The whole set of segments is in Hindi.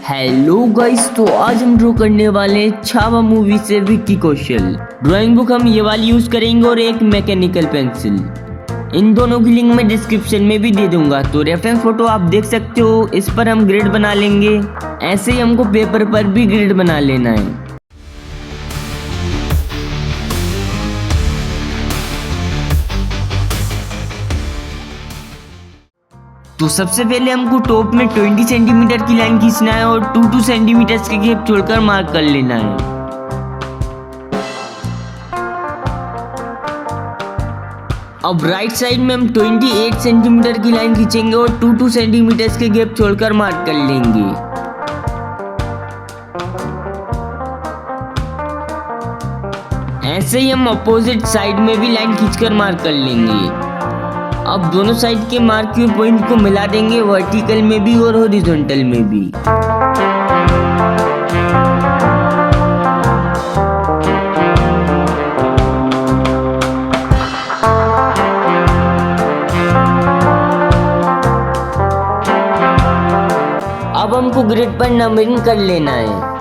हेलो गाइस, तो आज हम ड्रॉ करने वाले हैं छावा मूवी से विक्की कौशल। ड्राइंग बुक हम ये वाली यूज करेंगे और एक मैकेनिकल पेंसिल। इन दोनों की लिंक मैं डिस्क्रिप्शन में भी दे दूंगा, तो रेफरेंस फोटो आप देख सकते हो। इस पर हम ग्रिड बना लेंगे। ऐसे ही हमको पेपर पर भी ग्रिड बना लेना है। तो सबसे पहले हमको टॉप में 20 सेंटीमीटर की लाइन खींचना है और 2 सेंटीमीटर के गैप छोड़कर मार्क कर लेना है। अब राइट साइड में हम 28 सेंटीमीटर की लाइन खींचेंगे और 2 सेंटीमीटर के गैप छोड़कर मार्क कर लेंगे। ऐसे ही हम अपोजिट साइड में भी लाइन खींचकर मार्क कर लेंगे। अब दोनों साइड के मार्क के पॉइंट को मिला देंगे, वर्टिकल में भी और हॉरिजॉन्टल में भी। अब हमको ग्रिड पर नंबरिंग कर लेना है।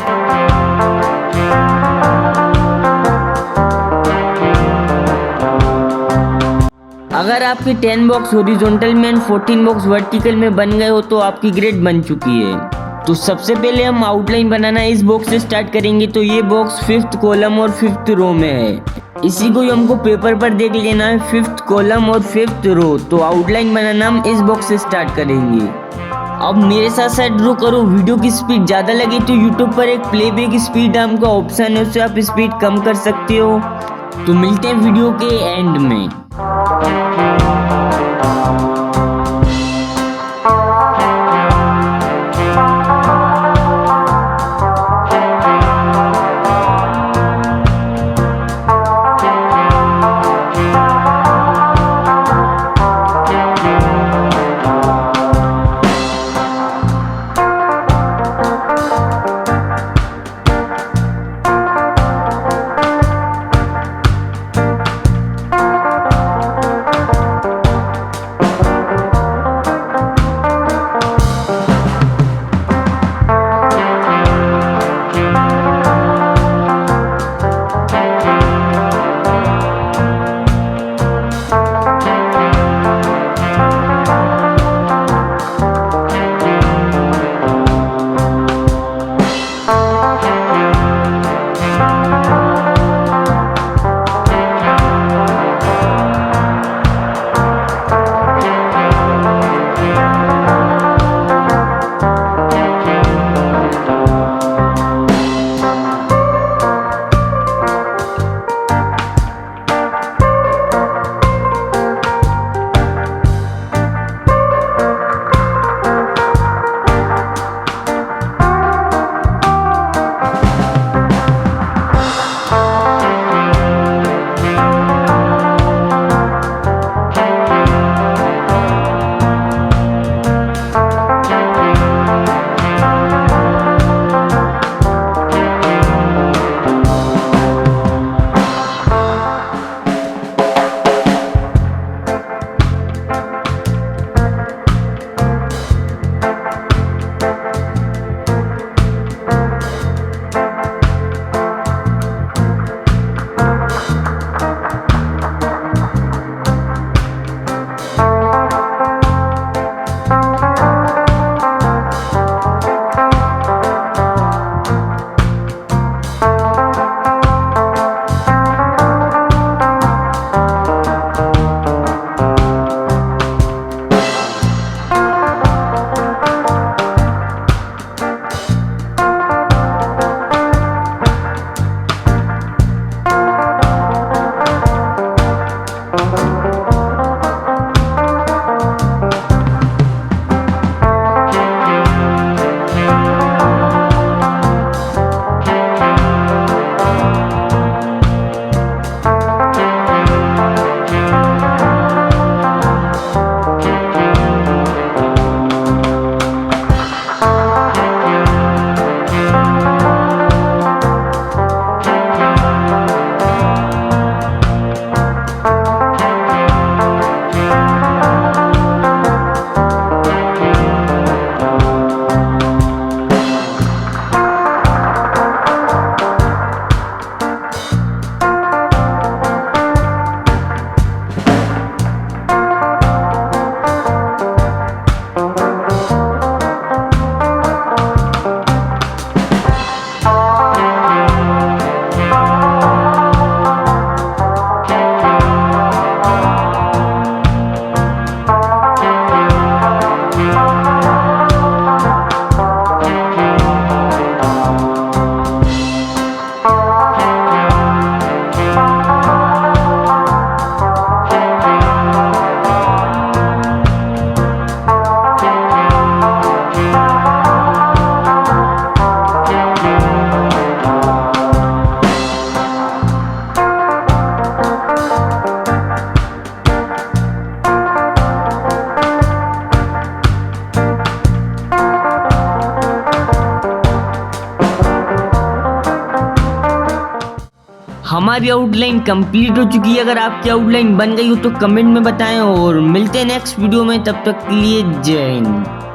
अगर आपके 10 बॉक्स हॉरिजॉन्टल में 14 बॉक्स वर्टिकल में बन गए हो तो आपकी ग्रिड बन चुकी है। तो सबसे पहले हम आउटलाइन बनाना इस बॉक्स से स्टार्ट करेंगे। तो ये बॉक्स 5th कॉलम और 5th रो में है। इसी को हमको पेपर पर देख लेना है, 5th कॉलम और 5th रो। तो आउटलाइन बनाना हम इस बॉक्स से स्टार्ट करेंगे। अब मेरे साथ साथ ड्रॉ करो। वीडियो की स्पीड ज़्यादा लगे तो यूट्यूब पर एक प्लेबैक स्पीड नाम का ऑप्शन है, उससे आप स्पीड कम कर सकते हो। तो मिलते हैं वीडियो के एंड में। हमारी आउटलाइन कंप्लीट हो चुकी है। अगर आपकी आउटलाइन बन गई हो तो कमेंट में बताएं और मिलते हैं नेक्स्ट वीडियो में। तब तक के लिए जय हिंद।